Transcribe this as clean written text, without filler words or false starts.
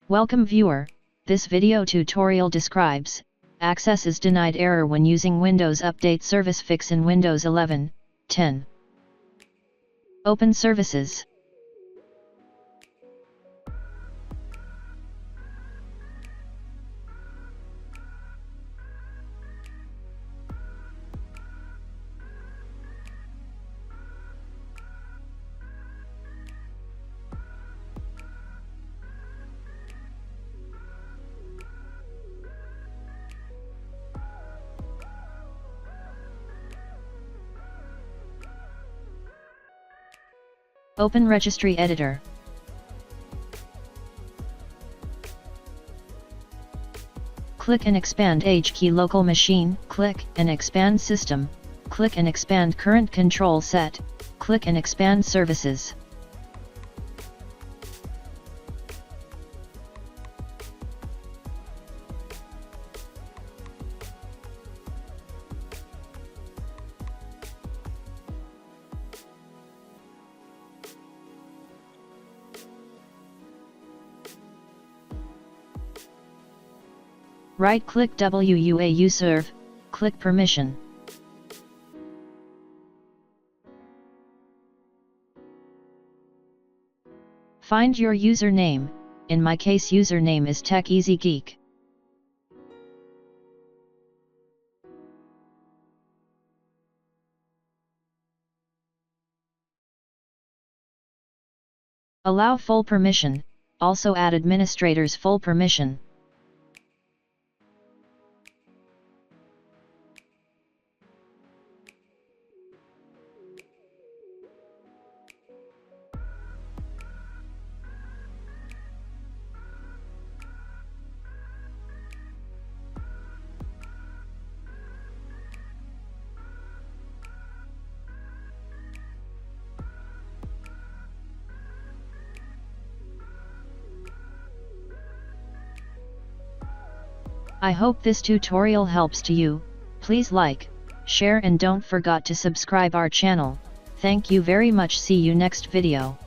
Welcome viewer, this video tutorial describes, access is denied error when using Windows Update Service Fix in Windows 11, 10. Open Services. Open Registry Editor. Click and expand H key local machine, click and expand system, click and expand current control set, click and expand services. Right-click WUA serve, click Permission. Find your username, in my case username is TechEasyGeek. Allow full permission, also add administrator's full permission. I hope this tutorial helps to you. Please like, share and don't forget to subscribe our channel. Thank you very much. See you next video.